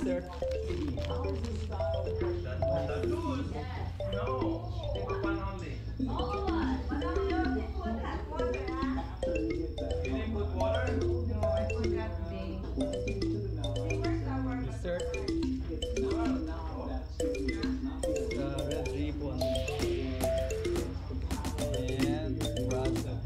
Dessert. No, take one only. You didn't put water? No, I forgot the Dessert. Red ribbon. And razzle.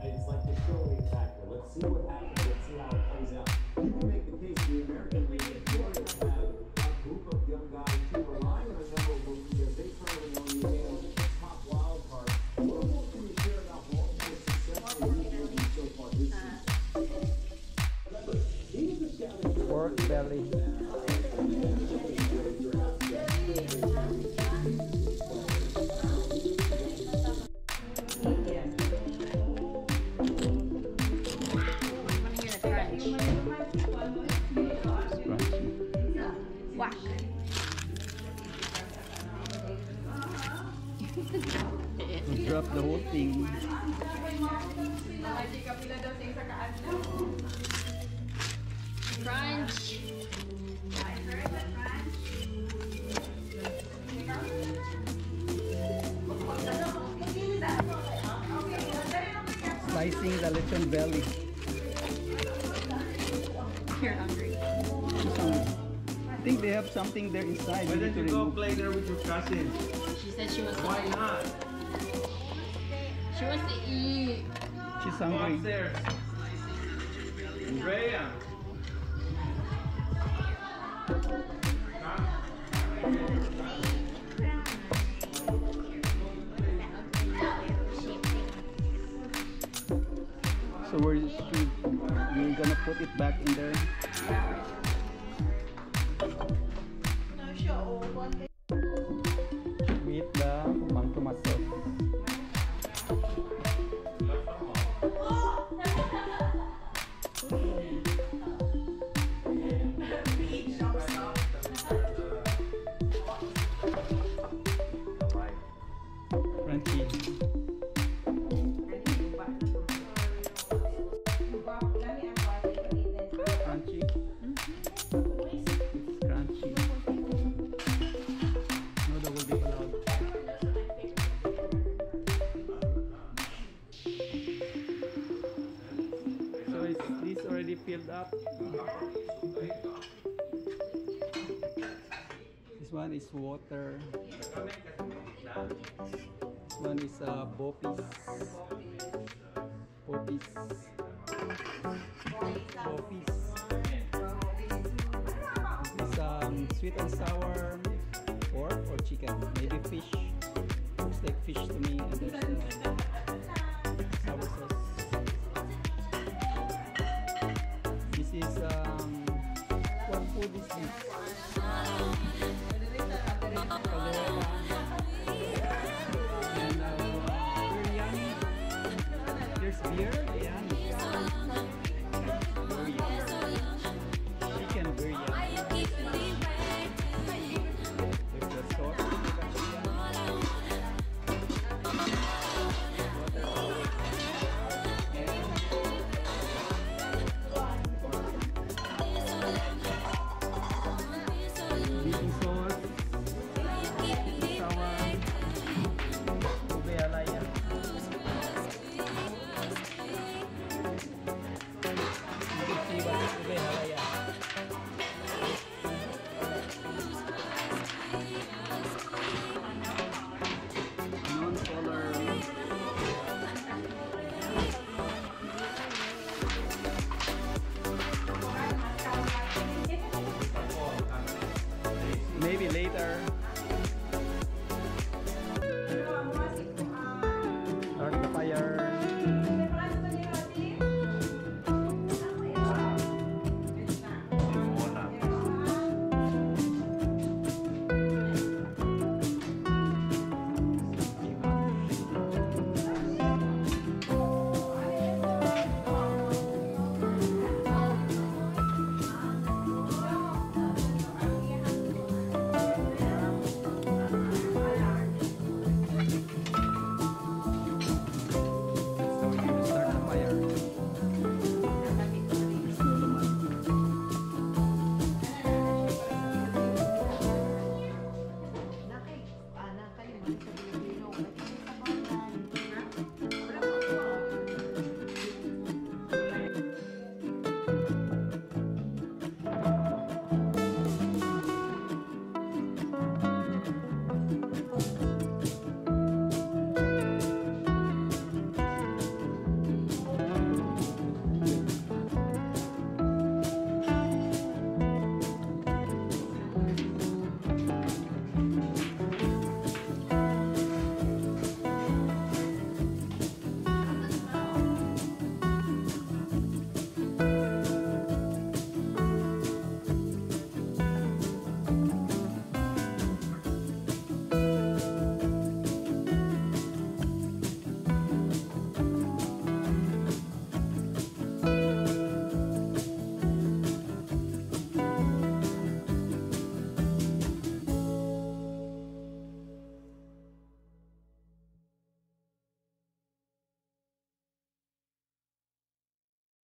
It's like the show factor. Let's see what happens. Let's see how it plays out. You can make the case the American League of Florida have a group of young guys who are relying on a number of moves because they currently only made a top wild card. What more can you share about Baltimore's successful rebuilding so far this season? Remember, even the scouting Pork belly. whack. Drop the whole thing. Crunch. Slicing the lechon belly. You're hungry. I think they have something there inside. Why don't you go play there with your cousin? She said she was Why not? She wants to eat. She's Go hungry. upstairs. Rhea. So we're gonna put it back in there. With the mang tomato. Crunchy. Crunchy. It's crunchy. No, that will be allowed. So is this already filled up? This one is water. This one is bopis. Bopis. Bopis. This is sweet and sour pork or chicken, maybe fish. Looks like fish to me. And there's sour sauce. This is what food is this? Calera. And biryani. There's beer. Yeah. Biryani.